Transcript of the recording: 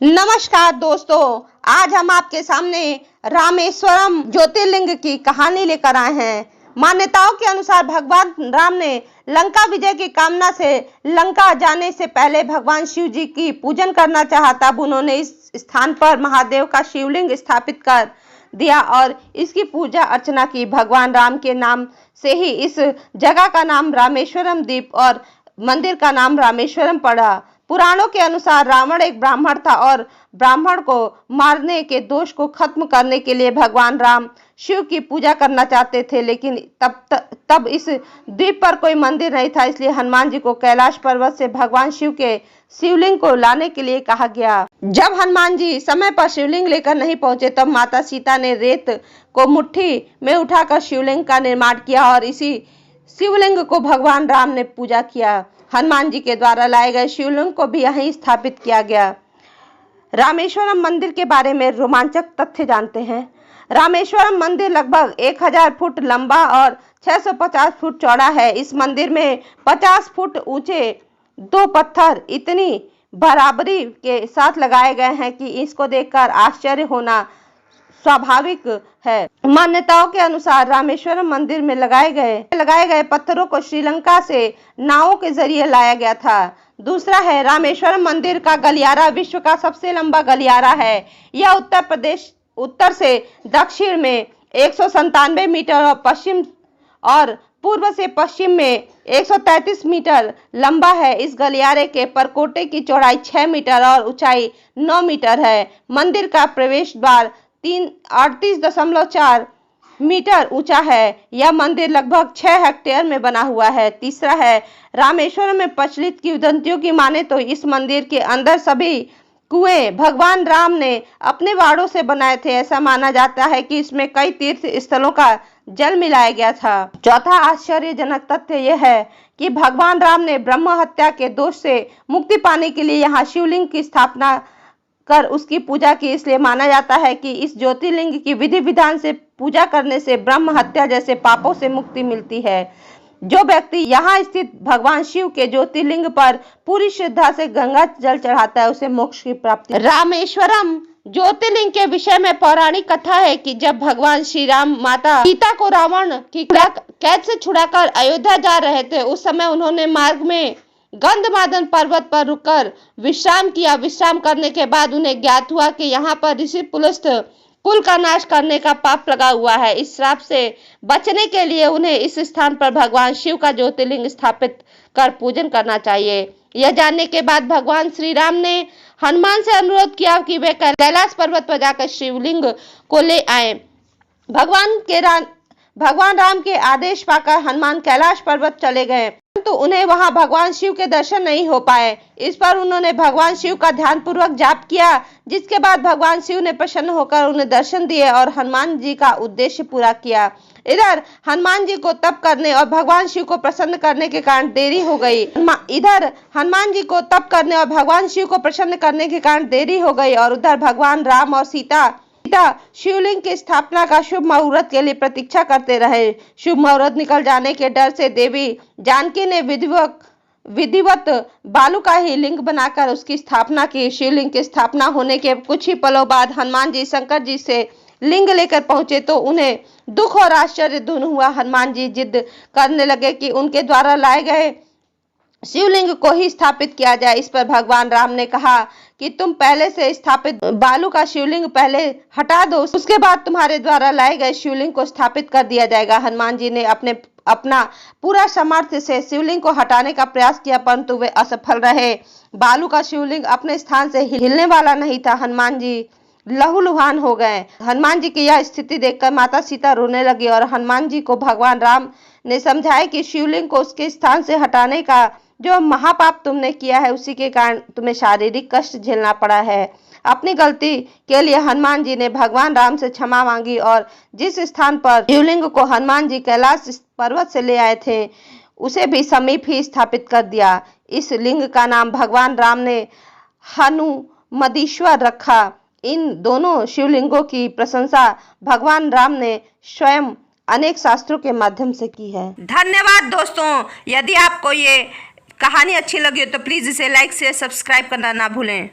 नमस्कार दोस्तों, आज हम आपके सामने रामेश्वरम ज्योतिर्लिंग की कहानी लेकर आए हैं। मान्यताओं के अनुसार भगवान राम ने लंका विजय की कामना से लंका जाने से पहले भगवान शिव जी की पूजन करना चाहा। तब उन्होंने इस स्थान पर महादेव का शिवलिंग स्थापित कर दिया और इसकी पूजा अर्चना की। भगवान राम के नाम से ही इस जगह का नाम रामेश्वरम द्वीप और मंदिर का नाम रामेश्वरम पड़ा। पुराणों के अनुसार रावण एक ब्राह्मण था और ब्राह्मण को मारने के दोष को खत्म करने के लिए भगवान राम शिव की पूजा करना चाहते थे, लेकिन तब इस द्वीप पर कोई मंदिर नहीं था। इसलिए हनुमान जी को कैलाश पर्वत से भगवान शिव के शिवलिंग को लाने के लिए कहा गया। जब हनुमान जी समय पर शिवलिंग लेकर नहीं पहुंचे, तब माता सीता ने रेत को मुट्ठी में उठाकर शिवलिंग का निर्माण किया और इसी शिवलिंग को भगवान राम ने पूजा किया। हनुमान जी के द्वारा लाए गए शिवलिंग को भी यहीं स्थापित किया गया। रामेश्वरम मंदिर के बारे में रोमांचक तथ्य जानते हैं। रामेश्वरम मंदिर लगभग 1000 फुट लंबा और 650 फुट चौड़ा है। इस मंदिर में 50 फुट ऊंचे 2 पत्थर इतनी बराबरी के साथ लगाए गए हैं कि इसको देखकर आश्चर्य होना स्वाभाविक है। मान्यताओं के अनुसार रामेश्वरम मंदिर में लगाए गए पत्थरों को श्रीलंका से नावों के जरिए लाया गया था। दूसरा है, रामेश्वरम मंदिर का गलियारा विश्व का सबसे लंबा गलियारा है। यह उत्तर से दक्षिण में 197 मीटर और पूर्व से पश्चिम में 133 मीटर लंबा है। इस गलियारे के परकोटे की चौड़ाई 6 मीटर और ऊंचाई 9 मीटर है। मंदिर का प्रवेश द्वार 38.4 मीटर ऊंचा है। यह मंदिर लगभग 6 हेक्टेयर में बना हुआ है। तीसरा है, रामेश्वरम में प्रचलित किंवदंतियों की माने तो इस मंदिर के अंदर सभी कुएं भगवान राम ने अपने वाड़ों से बनाए थे। ऐसा माना जाता है कि इसमें कई तीर्थ स्थलों का जल मिलाया गया था। चौथा आश्चर्यजनक तथ्य यह है कि भगवान राम ने ब्रह्म हत्या के दोष से मुक्ति पाने के लिए यहाँ शिवलिंग की स्थापना कर उसकी पूजा की। इसलिए माना जाता है कि इस ज्योतिर्लिंग की विधि विधान से पूजा करने से ब्रह्म हत्या जैसे पापों से मुक्ति मिलती है। जो व्यक्ति यहाँ स्थित भगवान शिव के ज्योतिर्लिंग पर पूरी श्रद्धा से गंगा जल चढ़ाता है, उसे मोक्ष की प्राप्ति। रामेश्वरम ज्योतिर्लिंग के विषय में पौराणिक कथा है कि जब भगवान श्री राम माता सीता को रावण की कैद से छुड़ाकर अयोध्या जा रहे थे, उस समय उन्होंने मार्ग में गंधमादन पर्वत पर रुककर विश्राम किया। विश्राम करने के बाद उन्हें ज्ञात हुआ कि यहाँ पर ऋषि पुलस्त कुल का नाश करने का पाप लगा हुआ है। इस श्राप से बचने के लिए उन्हें इस स्थान पर भगवान शिव का ज्योतिर्लिंग स्थापित कर पूजन करना चाहिए। यह जानने के बाद भगवान श्री राम ने हनुमान से अनुरोध किया कि वे कैलाश पर्वत पर जाकर शिवलिंग को ले आए। भगवान राम के आदेश पाकर हनुमान कैलाश पर्वत चले गए, परंतु उन्हें वहां भगवान शिव के दर्शन नहीं हो पाए। इस पर उन्होंने भगवान शिव का ध्यानपूर्वक जाप किया, जिसके बाद भगवान शिव ने प्रसन्न होकर उन्हें दर्शन दिए और हनुमान जी का उद्देश्य पूरा किया। इधर हनुमान जी को तप करने और भगवान शिव को प्रसन्न करने के कारण देरी हो गई और उधर भगवान राम और सीता शिवलिंग की स्थापना का शुभ मुहूर्त के लिए प्रतीक्षा करते रहे। शुभ मुहूर्त निकल जाने के डर से देवी जानकी ने विधिवत बालू का ही लिंग बनाकर उसकी स्थापना की। शिवलिंग की स्थापना होने के कुछ ही पलों बाद हनुमान जी शंकर जी से लिंग लेकर पहुंचे तो उन्हें दुख और आश्चर्य दोनों हुआ। हनुमान जी जिद करने लगे कि उनके द्वारा लाए गए शिवलिंग को ही स्थापित किया जाए। इस पर भगवान राम ने कहा कि तुम पहले से स्थापित बालू का शिवलिंग पहले हटा दो, उसके बाद तुम्हारे द्वारा लाए गए शिवलिंग को स्थापित कर दिया जाएगा। हनुमान जी ने अपना पूरा सामर्थ्य से शिवलिंग को हटाने का प्रयास किया, परंतु वे असफल रहे। बालू का शिवलिंग अपने स्थान से हिलने वाला नहीं था। हनुमान जी लहूलुहान हो गए। हनुमान जी की यह स्थिति देखकर माता सीता रोने लगी और हनुमान जी को भगवान राम ने समझाया कि शिवलिंग को उसके स्थान से हटाने का जो महापाप तुमने किया है, उसी के कारण तुम्हें शारीरिक कष्ट झेलना पड़ा है। अपनी गलती के लिए हनुमान जी ने भगवान राम से क्षमा मांगी और जिस स्थान पर शिवलिंग को हनुमान जी कैलाश पर्वत से ले आए थे, उसे भी समीप ही स्थापित कर दिया। इस लिंग का नाम भगवान राम ने हनुमदीश्वर रखा। इन दोनों शिवलिंगों की प्रशंसा भगवान राम ने स्वयं अनेक शास्त्रों के माध्यम से की है। धन्यवाद दोस्तों। यदि आपको ये कहानी अच्छी लगी हो तो प्लीज़ इसे लाइक शेयर सब्सक्राइब करना ना भूलें।